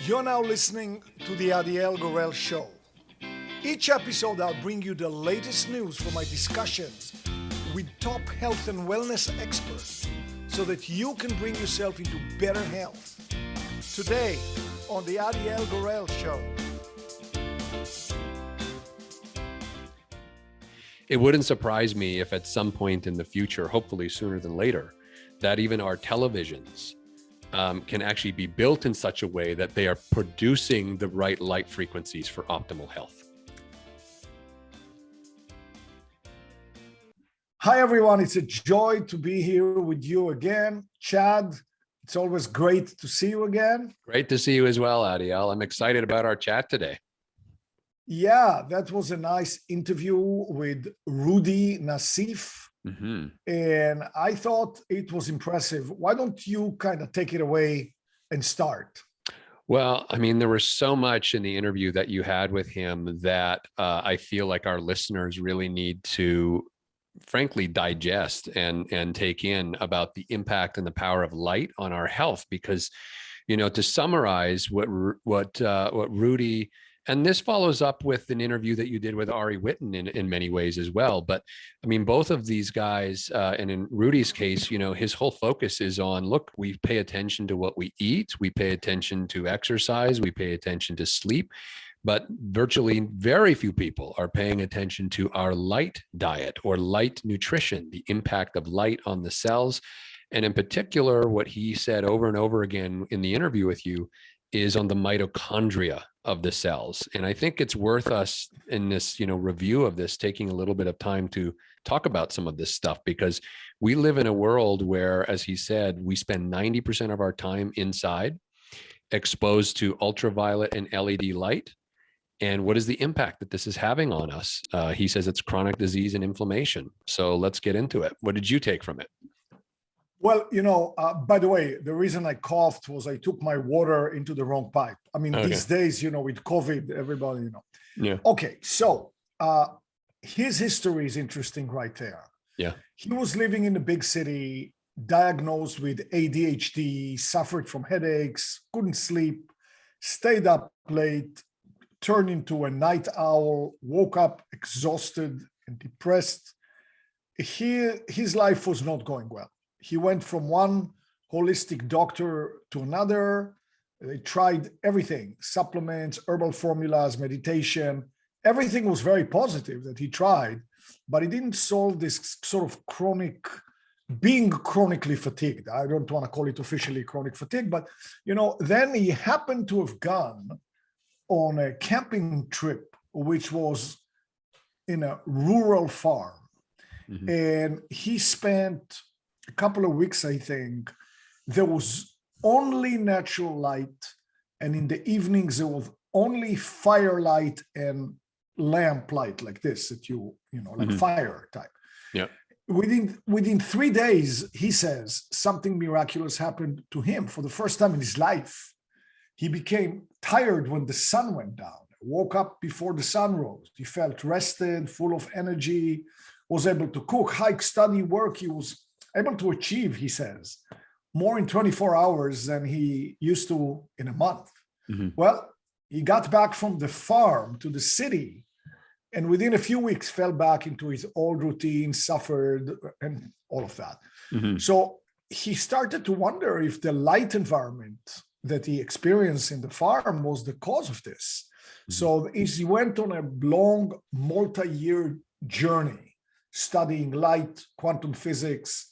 You're now listening to the Adiel Gorel Show. Each episode, I'll bring you the latest news from my discussions with top health and wellness experts so that you can bring yourself into better health. Today, on the Adiel Gorel Show. It wouldn't surprise me if at some point in the future, hopefully sooner than later, that even our televisions can actually be built in such a way that they are producing the right light frequencies for optimal health. Hi, everyone. It's a joy to be here with you again. Chad, it's always great to see you again. Great to see you as well, Adiel. I'm excited about our chat today. Yeah, that was a nice interview with Roudy Nassif. Mm-hmm. And I thought it was impressive. Why don't you kind of take it away and start? Well, I mean, there was so much in the interview that you had with him that I feel like our listeners really need to, frankly, digest and take in about the impact and the power of light on our health. Because, you know, to summarize what Roudy, and this follows up with an interview that you did with Ari Whitten in many ways as well. But I mean, both of these guys, and in Rudy's case, you know, his whole focus is on, look, we pay attention to what we eat, we pay attention to exercise, we pay attention to sleep, but virtually very few people are paying attention to our light diet or light nutrition, the impact of light on the cells. And in particular, what he said over and over again in the interview with you is on the mitochondria of the cells. And I think it's worth us in this, you know, review of this, taking a little bit of time to talk about some of this stuff, because we live in a world where, as he said, we spend 90% of our time inside, exposed to ultraviolet and LED light. And what is the impact that this is having on us? He says it's chronic disease and inflammation. So let's get into it. What did you take from it? Well, you know, by the way, the reason I coughed was I took my water into the wrong pipe. I mean, Okay. These days, you know, with COVID, everybody, you know. Yeah. Okay, so his history is interesting right there. Yeah. He was living in a big city, diagnosed with ADHD, suffered from headaches, couldn't sleep, stayed up late, turned into a night owl, woke up exhausted and depressed. His life was not going well. He went from one holistic doctor to another. They tried everything, supplements, herbal formulas, meditation. Everything was very positive that he tried, but it didn't solve this sort of being chronically fatigued. I don't want to call it officially chronic fatigue, but, you know, then he happened to have gone on a camping trip, which was in a rural farm. Mm-hmm. And he spent a couple of weeks, I think. There was only natural light, and in the evenings there was only firelight and lamp light like this that you know, like Mm-hmm. fire type. Yeah. Within 3 days, he says something miraculous happened to him for the first time in his life. He became tired when the sun went down, woke up before the sun rose. He felt rested, full of energy, was able to cook, hike, study, work. He was able to achieve, he says, more in 24 hours than he used to in a month. Mm-hmm. Well, he got back from the farm to the city, and within a few weeks fell back into his old routine, suffered, and all of that. Mm-hmm. So he started to wonder if the light environment that he experienced in the farm was the cause of this. Mm-hmm. So he went on a long, multi-year journey, studying light, quantum physics.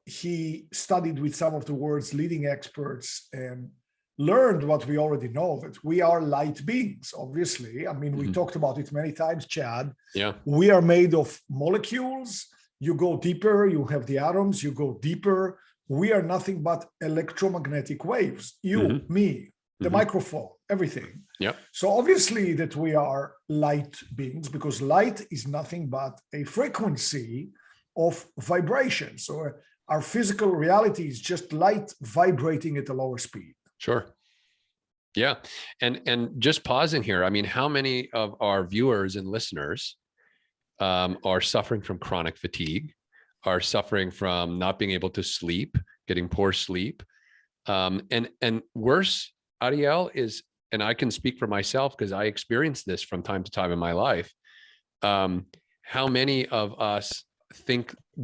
He studied with some of the world's leading experts and learned what we already know, that we are light beings, obviously. I mean, we Mm-hmm. talked about it many times, Chad. Yeah. We are made of molecules. You go deeper, you have the atoms, you go deeper. We are nothing but electromagnetic waves. You, Mm-hmm. me, the Mm-hmm. microphone, everything. Yeah. So obviously that we are light beings, because light is nothing but a frequency of vibration. So our physical reality is just light vibrating at a lower speed. Sure. Yeah. And just pausing here, I mean, how many of our viewers and listeners are suffering from chronic fatigue, are suffering from not being able to sleep, getting poor sleep, and worse, Adiel, is, and I can speak for myself because I experience this from time to time in my life. How many of us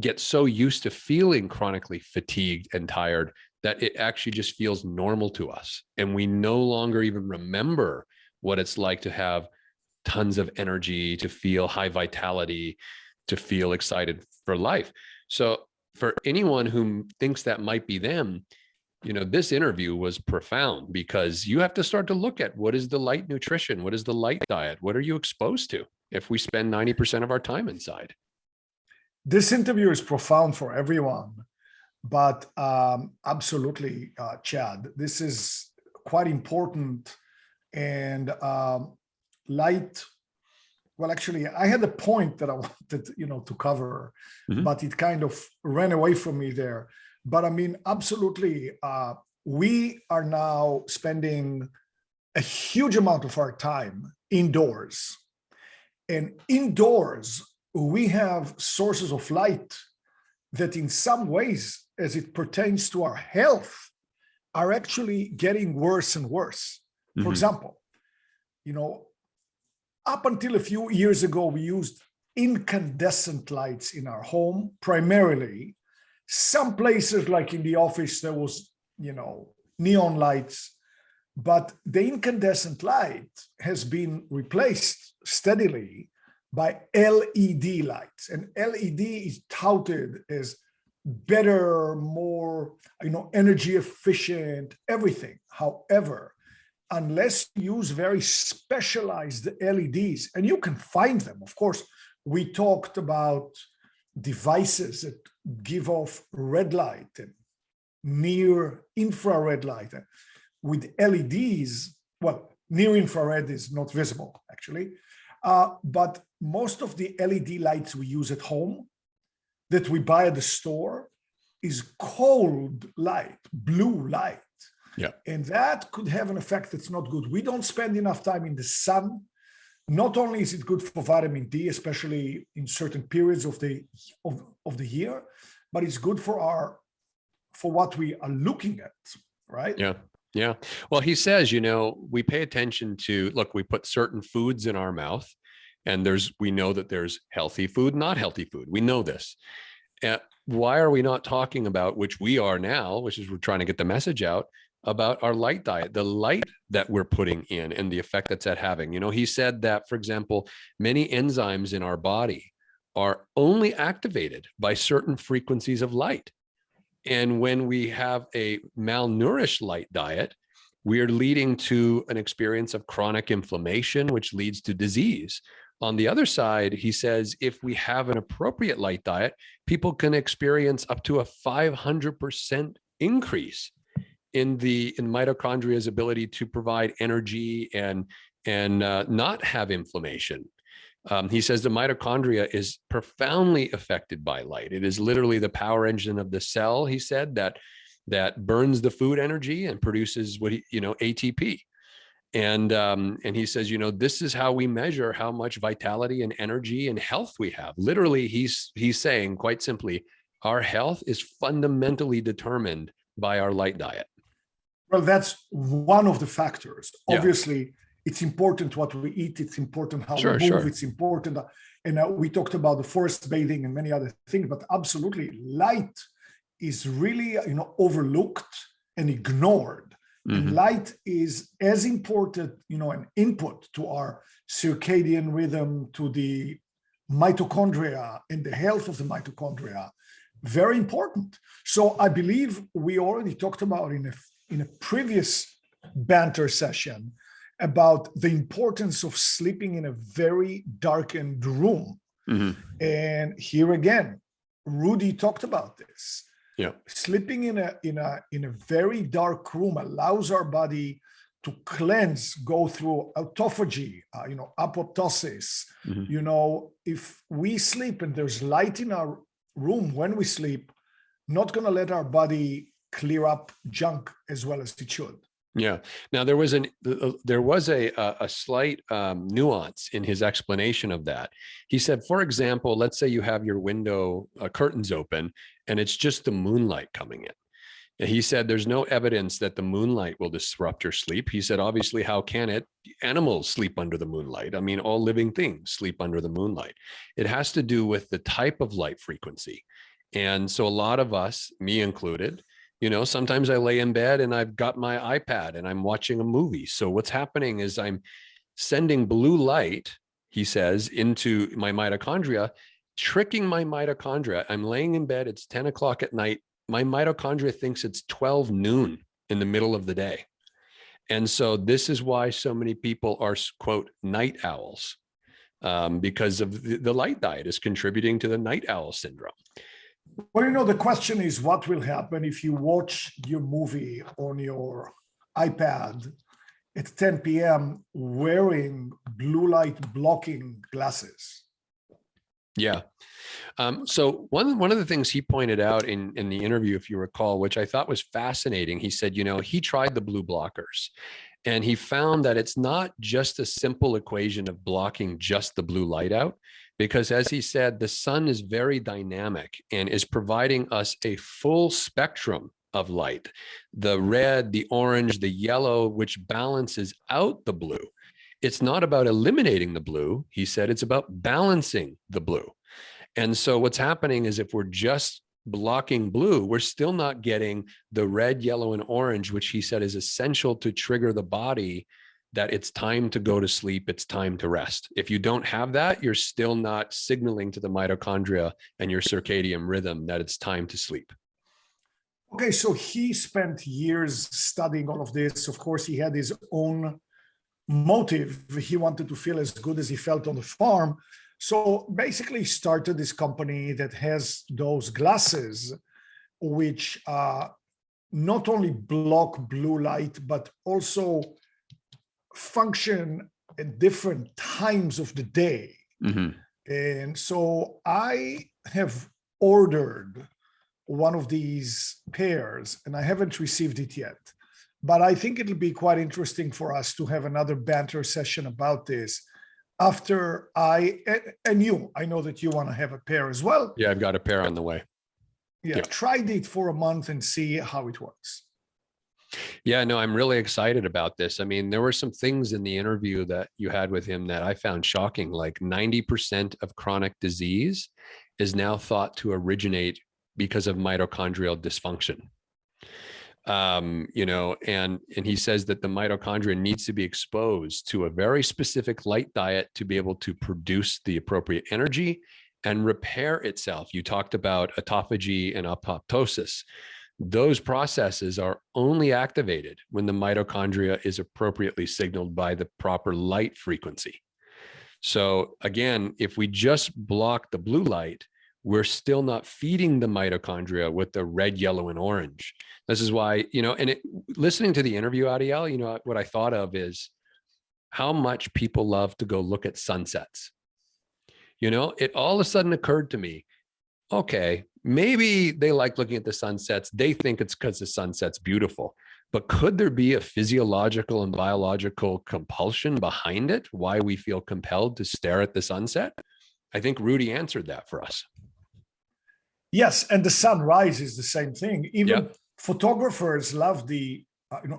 get so used to feeling chronically fatigued and tired that it actually just feels normal to us. And we no longer even remember what it's like to have tons of energy, to feel high vitality, to feel excited for life. So for anyone who thinks that might be them, this interview was profound, because you have to start to look at what is the light nutrition? What is the light diet? What are you exposed to if we spend 90% of our time inside? This interview is profound for everyone, but absolutely, Chad, this is quite important. And light, well, actually, I had a point that I wanted, to cover, but it kind of ran away from me there. But I mean, absolutely, we are now spending a huge amount of our time indoors. And indoors, we have sources of light that in some ways, as it pertains to our health, are actually getting worse and worse. For example, up until a few years ago, we used incandescent lights in our home, primarily. Some places, like in the office, there was, neon lights, but the incandescent light has been replaced steadily by LED lights. And LED is touted as better, more, energy efficient, everything. However, unless you use very specialized LEDs, and you can find them, of course, we talked about devices that give off red light and near infrared light. With LEDs, well, near infrared is not visible, actually, but most of the LED lights we use at home that we buy at the store is cold light, blue light. Yeah. And that could have an effect that's not good. We don't spend enough time in the sun. Not only is it good for vitamin D, especially in certain periods of the year, but it's good for what we are looking at, right? Yeah. Yeah. Well, he says, we pay attention to, look, we put certain foods in our mouth, and we know that there's healthy food, not healthy food. We know this. Why are we not talking about, which we are now, which is we're trying to get the message out about our light diet, the light that we're putting in and the effect that's having. He said that, for example, many enzymes in our body are only activated by certain frequencies of light. And when we have a malnourished light diet, we are leading to an experience of chronic inflammation, which leads to disease. On the other side, he says, if we have an appropriate light diet, people can experience up to a 500% increase in mitochondria's ability to provide energy and not have inflammation. He says the mitochondria is profoundly affected by light. It is literally the power engine of the cell, he said, that burns the food energy and produces ATP. And he says, this is how we measure how much vitality and energy and health we have. Literally, he's saying, quite simply, our health is fundamentally determined by our light diet. Well, that's one of the factors. Yeah. Obviously, it's important what we eat. It's important how we move. Sure. It's important. And we talked about the forest bathing and many other things, but absolutely, light is really, overlooked and ignored. And light is as important, an input to our circadian rhythm, to the mitochondria and the health of the mitochondria. Very important. So I believe we already talked about in a previous banter session about the importance of sleeping in a very darkened room. And here again, Roudy talked about this. Yeah. Sleeping in a very dark room allows our body to cleanse, go through autophagy, apoptosis. If we sleep and there's light in our room when we sleep, not going to let our body clear up junk as well as it should. Yeah. Now there was a slight nuance in his explanation of that. He said, for example, let's say you have your window curtains open and it's just the moonlight coming in. He said there's no evidence that the moonlight will disrupt your sleep. He said, obviously, how can it? Animals sleep under the moonlight. I mean, all living things sleep under the moonlight. It has to do with the type of light frequency. And so a lot of us, me included, sometimes I lay in bed and I've got my iPad and I'm watching a movie. So what's happening is I'm sending blue light, he says, into my mitochondria, tricking my mitochondria. I'm laying in bed, it's 10 o'clock at night. My mitochondria thinks it's 12 noon in the middle of the day. And so this is why so many people are, quote, night owls, because of the light diet is contributing to the night owl syndrome. Well, the question is what will happen if you watch your movie on your iPad at 10 p.m. wearing blue light blocking glasses? Yeah. So one of the things he pointed out in the interview, if you recall, which I thought was fascinating, he said, he tried the blue blockers and he found that it's not just a simple equation of blocking just the blue light out, because as he said, the sun is very dynamic and is providing us a full spectrum of light, the red, the orange, the yellow, which balances out the blue. It's not about eliminating the blue, he said, it's about balancing the blue. And so what's happening is if we're just blocking blue, we're still not getting the red, yellow, and orange, which he said is essential to trigger the body that it's time to go to sleep, it's time to rest. If you don't have that, you're still not signaling to the mitochondria and your circadian rhythm that it's time to sleep. Okay, so he spent years studying all of this. Of course, he had his own motive. He wanted to feel as good as he felt on the farm. So basically started this company that has those glasses, which not only block blue light, but also function at different times of the day. Mm-hmm. And so I have ordered one of these pairs and I haven't received it yet. But I think it'll be quite interesting for us to have another banter session about this after I know that you want to have a pair as well. Yeah, I've got a pair on the way. Yeah, tried it for a month and see how it works. Yeah, no, I'm really excited about this. I mean, there were some things in the interview that you had with him that I found shocking, like 90% of chronic disease is now thought to originate because of mitochondrial dysfunction. And he says that the mitochondria needs to be exposed to a very specific light diet to be able to produce the appropriate energy and repair itself. You talked about autophagy and apoptosis. Those processes are only activated when the mitochondria is appropriately signaled by the proper light frequency. So again, if we just block the blue light, we're still not feeding the mitochondria with the red, yellow, and orange. This is why, listening to the interview, Adiel, what I thought of is how much people love to go look at sunsets. It all of a sudden occurred to me, okay, maybe they like looking at the sunsets. They think it's because the sunset's beautiful, but could there be a physiological and biological compulsion behind it? Why we feel compelled to stare at the sunset? I think Roudy answered that for us. Yes, and the sunrise is the same thing. Even photographers love the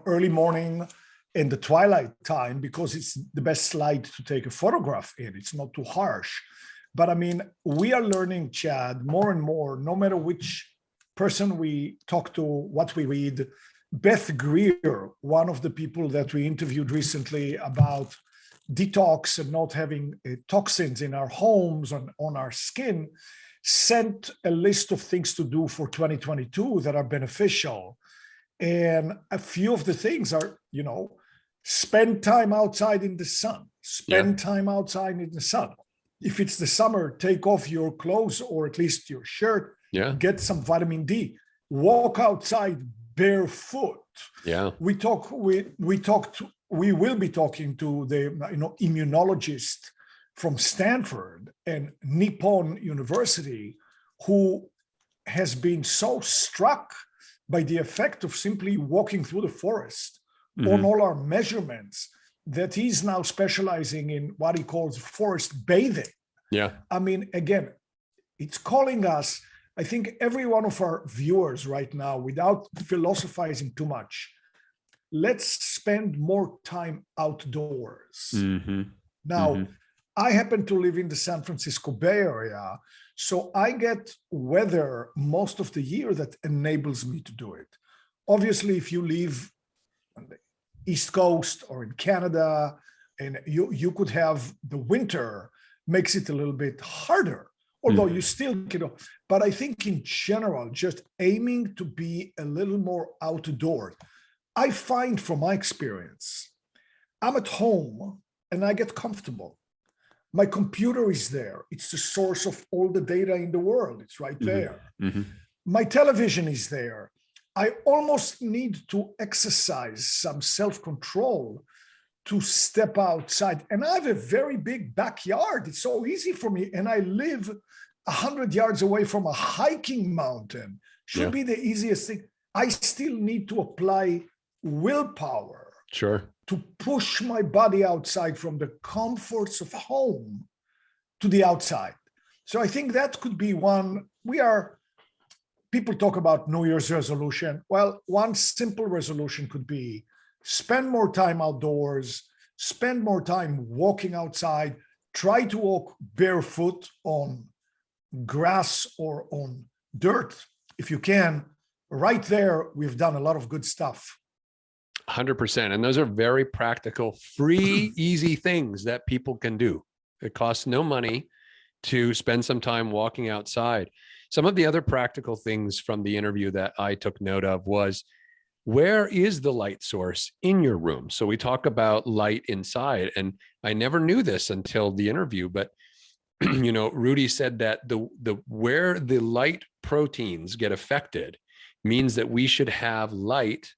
early morning and the twilight time because it's the best light to take a photograph in. It's not too harsh. But I mean, we are learning, Chad, more and more, no matter which person we talk to, what we read. Beth Greer, one of the people that we interviewed recently about detox and not having toxins in our homes, on our skin, sent a list of things to do for 2022 that are beneficial. And a few of the things are, spend time outside in the sun, time outside in the sun. If it's the summer, take off your clothes or at least your shirt, get some vitamin D, walk outside barefoot. Yeah. We will be talking to the immunologist from Stanford and Nippon University, who has been so struck by the effect of simply walking through the forest on all our measurements that he's now specializing in what he calls forest bathing. Yeah. I mean, again, it's calling us, I think every one of our viewers right now, without philosophizing too much, let's spend more time outdoors. Now, I happen to live in the San Francisco Bay Area, so I get weather most of the year that enables me to do it. Obviously, if you live on the East Coast or in Canada, and you could have the winter, makes it a little bit harder, although you still, but I think in general, just aiming to be a little more outdoors. I find from my experience, I'm at home and I get comfortable. My computer is there. It's the source of all the data in the world. It's right there. My television is there. I almost need to exercise some self-control to step outside. And I have a very big backyard. It's so easy for me. And I live 100 yards away from a hiking mountain. Should be the easiest thing. I still need to apply willpower to push my body outside from the comforts of home to the outside. So I think that could be one. People talk about New Year's resolution. Well, one simple resolution could be spend more time outdoors, spend more time walking outside, try to walk barefoot on grass or on dirt if you can. Right there, we've done a lot of good stuff. 100%. And those are very practical, free, easy things that people can do. It costs no money to spend some time walking outside. Some of the other practical things from the interview that I took note of was, where is the light source in your room? So we talk about light inside, and I never knew this until the interview, but you know, Roudy said that where the light proteins get affected means that we should have light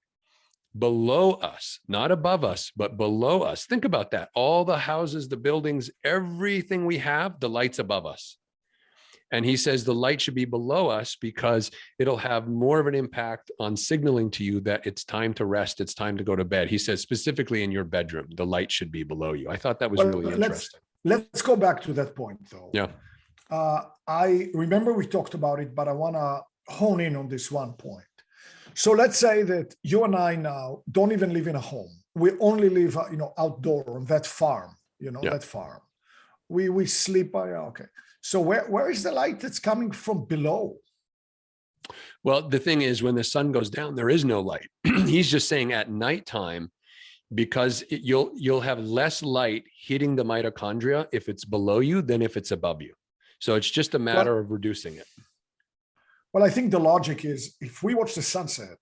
below us, not above us, but below us. Think about that. All the houses, the buildings, everything we have, the light's above us. And he says the light should be below us because it'll have more of an impact on signaling to you that it's time to rest, it's time to go to bed. He says specifically in your bedroom, the light should be below you. I thought that was really interesting. Let's go back to that point though. Yeah. I remember we talked about it, but I want to hone in on this one point. So let's say that you and I now don't even live in a home. We only live, outdoor on that farm, that farm. We sleep by, okay. So where is the light that's coming from below? Well, the thing is, when the sun goes down, there is no light. He's just saying at nighttime, because you'll have less light hitting the mitochondria if it's below you than if it's above you. So it's just a matter of reducing it. Well, I think the logic is if we watch the sunset,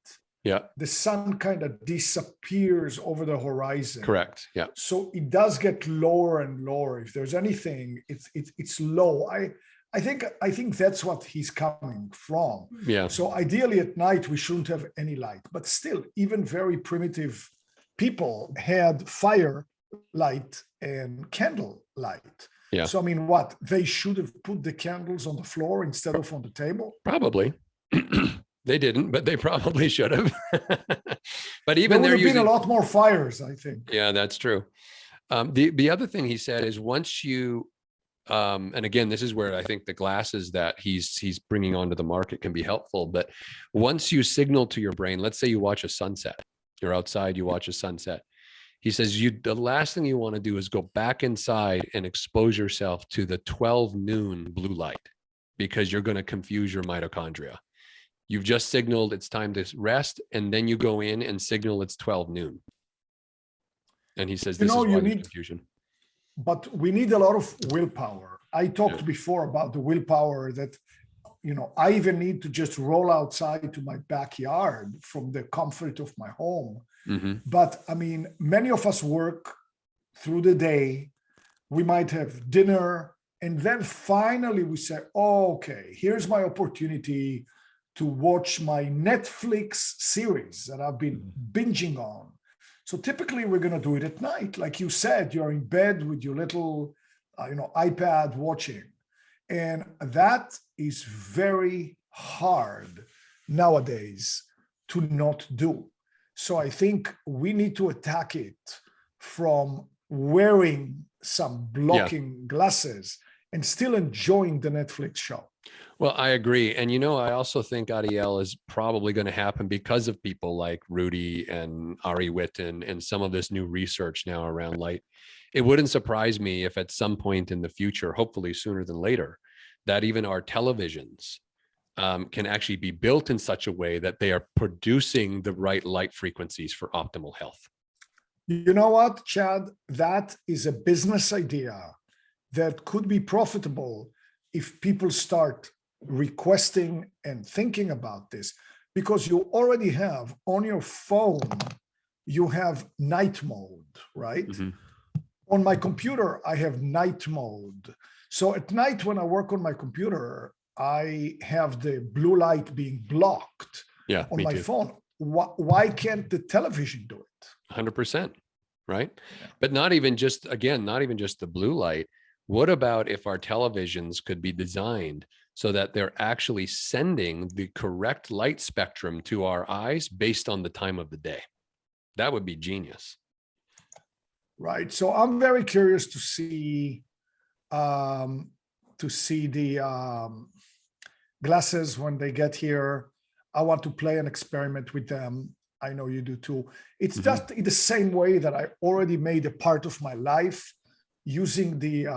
the sun kind of disappears over the horizon. Correct. Yeah. So it does get lower and lower. If there's anything, it's low. I think that's what he's coming from. Yeah. So ideally at night we shouldn't have any light, but still, even very primitive people had fire light and candle light. Yeah. So I mean, what, they should have put the candles on the floor instead of on the table? Probably. They didn't, but they probably should have. But even there would have using been a lot more fires, I think. Yeah, that's true. The other thing he said is once you, and again, this is where I think the glasses that he's bringing onto the market can be helpful. But once you signal to your brain, let's say you watch a sunset, you're outside, you watch a sunset. He says the last thing you want to do is go back inside and expose yourself to the 12 noon blue light, because you're going to confuse your mitochondria. You've just signaled it's time to rest, and then you go in and signal it's 12 noon. And he says this is why there's confusion. But we need a lot of willpower. I talked before about the willpower that, I even need to just roll outside to my backyard from the comfort of my home. Mm-hmm. But I mean, many of us work through the day. We might have dinner, and then finally we say, oh, okay, here's my opportunity to watch my Netflix series that I've been binging on. So typically we're going to do it at night. Like you said, you're in bed with your little, iPad watching. And that is very hard nowadays to not do. So I think we need to attack it from wearing some blocking glasses and still enjoying the Netflix show. Well, I agree. And, I also think Adiel is probably going to happen because of people like Roudy and Ari Whitten and some of this new research now around light. It wouldn't surprise me if at some point in the future, hopefully sooner than later, that even our televisions can actually be built in such a way that they are producing the right light frequencies for optimal health. You know what, Chad? That is a business idea that could be profitable if people start requesting and thinking about this, because you already have on your phone, you have night mode, right? Mm-hmm. On my computer, I have night mode. So at night when I work on my computer, I have the blue light being blocked on my phone. Why can't the television do it? 100%, right? Yeah. But not even just the blue light. What about if our televisions could be designed so that they're actually sending the correct light spectrum to our eyes based on the time of the day? That would be genius. Right. So I'm very curious to see the glasses when they get here. I want to play an experiment with them. I know you do too. It's just in the same way that I already made a part of my life using the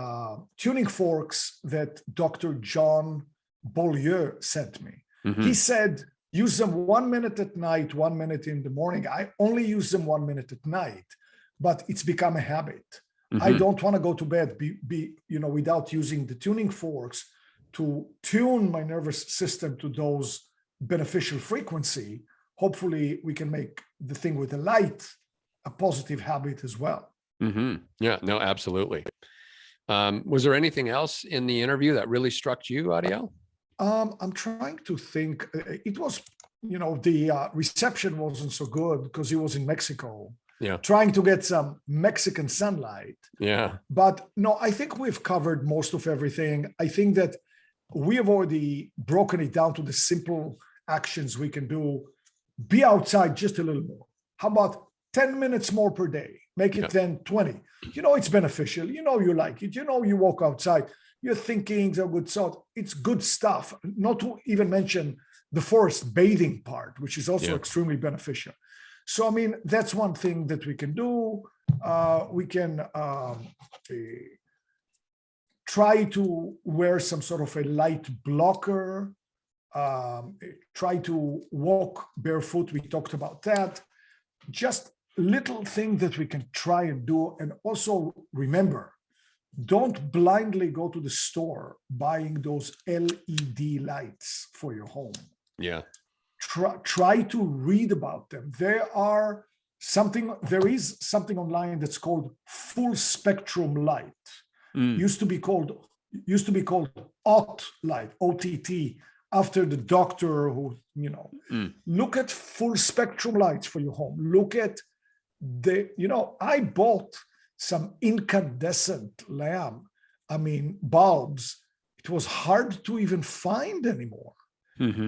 tuning forks that Dr. John Beaulieu sent me. He said, use them 1 minute at night, 1 minute in the morning. I only use them 1 minute at night, but it's become a habit. I don't want to go to bed without using the tuning forks to tune my nervous system to those beneficial frequency. Hopefully we can make the thing with the light a positive habit as well. Yeah, no, absolutely. Was there anything else in the interview that really struck you, Adiel? I'm trying to think. It was, the reception wasn't so good because he was in Mexico. Yeah. Trying to get some Mexican sunlight. Yeah. But no, I think we've covered most of everything. I think that we have already broken it down to the simple actions we can do. Be outside just a little more. How about 10 minutes more per day? Make it then 20. It's beneficial. You like it. You walk outside. Your thinkings are good. So it's good stuff. Not to even mention the forest bathing part, which is also extremely beneficial. So, I mean, that's one thing that we can do. We can try to wear some sort of a light blocker. Try to walk barefoot. We talked about that. Just little thing that we can try and do. And also remember, don't blindly go to the store buying those LED lights for your home. Yeah. Try to read about them. There is something online that's called full spectrum light. Used to be called OTT light, OTT, after the doctor who, look at full spectrum lights for your home. Look at I bought some incandescent bulbs. It was hard to even find anymore.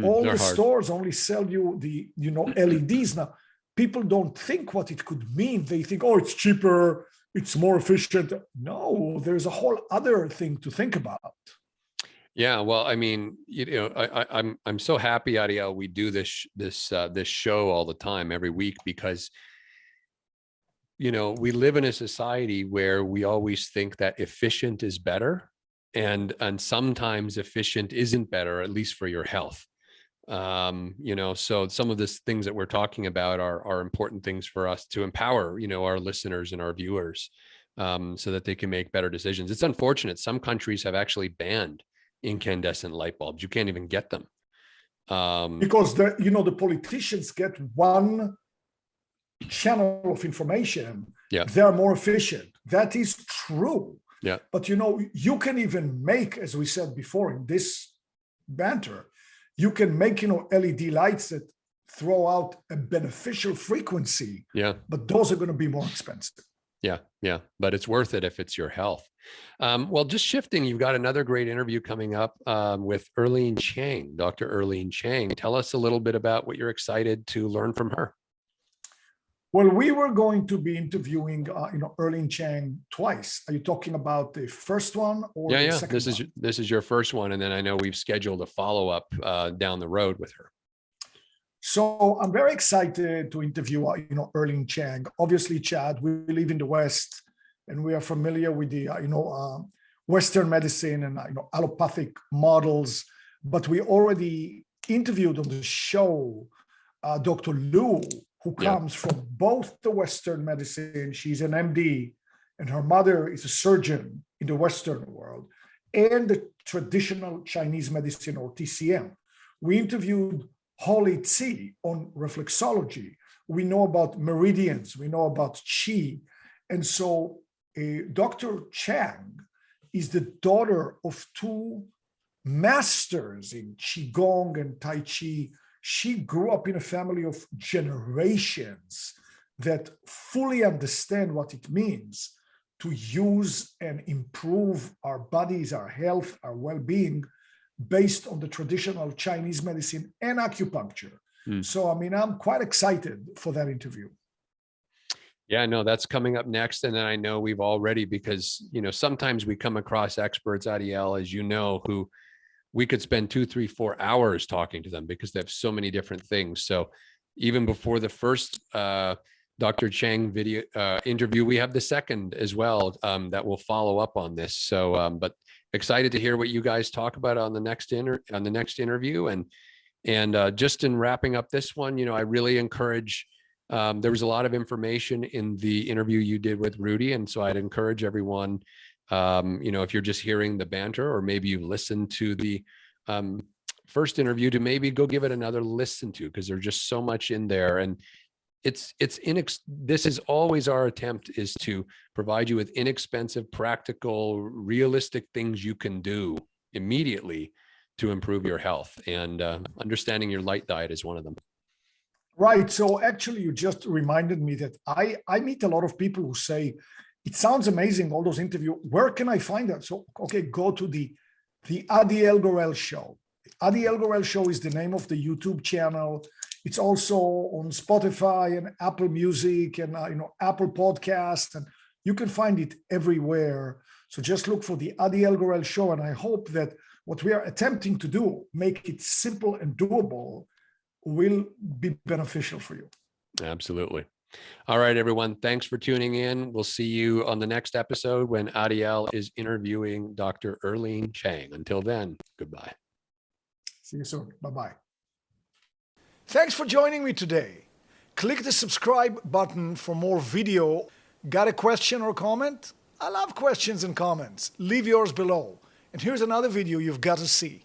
All the stores only sell you the, LEDs. Now, people don't think what it could mean. They think, oh, it's cheaper, it's more efficient. No, there's a whole other thing to think about. Yeah, well, I mean, I'm so happy, Adiel, we do this show all the time, every week, because we live in a society where we always think that efficient is better, and sometimes efficient isn't better, at least for your health. So some of these things that we're talking about are important things for us to empower, our listeners and our viewers, so that they can make better decisions. It's unfortunate. Some countries have actually banned incandescent light bulbs. You can't even get them. Because the politicians get one channel of information. Yeah. They're more efficient. That is true. Yeah. But you can even make, as we said before in this banter, you can make LED lights that throw out a beneficial frequency. Yeah. But those are going to be more expensive. Yeah. But it's worth it if it's your health. Well, just shifting, you've got another great interview coming up with Erlene Chang, Dr. Erlene Chang. Tell us a little bit about what you're excited to learn from her. Well, we were going to be interviewing, Erling Chang twice. Are you talking about the first one or the Yeah. second one? This is your first one, and then I know we've scheduled a follow up down the road with her. So I'm very excited to interview, Erling Chang. Obviously, Chad, we live in the West, and we are familiar with the, Western medicine and allopathic models. But we already interviewed on the show Dr. Liu, who comes from both the Western medicine. She's an MD, and her mother is a surgeon in the Western world, and the traditional Chinese medicine, or TCM. We interviewed Holly Tzi on reflexology. We know about meridians, we know about qi. And so Dr. Chang is the daughter of two masters in Qigong and Tai Chi. She grew up in a family of generations that fully understand what it means to use and improve our bodies, our health, our well-being based on the traditional Chinese medicine and acupuncture. So, I'm quite excited for that interview. Yeah, no, that's coming up next. And then I know we've already, because, sometimes we come across experts, Adiel, as you know, who we could spend 2, 3, 4 hours talking to them because they have so many different things. So even before the first Dr. Chang video interview, we have the second as well that will follow up on this. So, but excited to hear what you guys talk about on the next interview. And just in wrapping up this one, I really encourage. There was a lot of information in the interview you did with Roudy, and so I'd encourage everyone. If you're just hearing the banter, or maybe you listened to the first interview, to maybe go give it another listen to, because there's just so much in there. And this is always our attempt, is to provide you with inexpensive, practical, realistic things you can do immediately to improve your health. And understanding your light diet is one of them. Right. So actually, you just reminded me that I meet a lot of people who say, it sounds amazing, all those interviews. Where can I find that? So, okay, go to the Adiel Gorel show. Adiel Gorel show is the name of the YouTube channel. It's also on Spotify and Apple Music and Apple Podcast, and you can find it everywhere. So just look for the Adiel Gorel show, and I hope that what we are attempting to do, make it simple and doable, will be beneficial for you. Absolutely. All right, everyone. Thanks for tuning in. We'll see you on the next episode when Adiel is interviewing Dr. Erling Chang. Until then, goodbye. See you soon. Bye-bye. Thanks for joining me today. Click the subscribe button for more video. Got a question or comment? I love questions and comments. Leave yours below. And here's another video you've got to see.